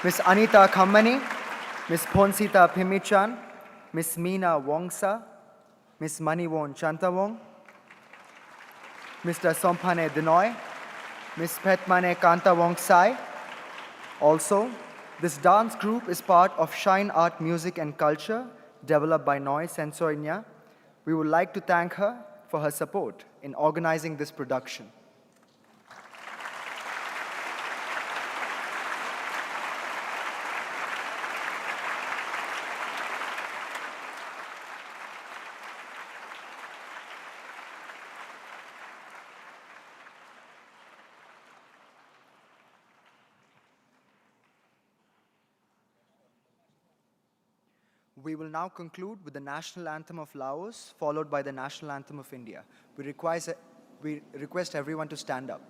Miss Anita Khammani, Miss Phonsita Phimichan, Miss Meena Wongsa, Miss Maniwon Chantawong, Mr. Somphane Dinoy, Miss Petmane Kantawong Sai. Also, this dance group is part of Shine Art Music and Culture, developed by Noi Sensoinya. We would like to thank her for her support in organizing this production. We will now conclude with the national anthem of Laos, followed by the national anthem of India. We request everyone to stand up.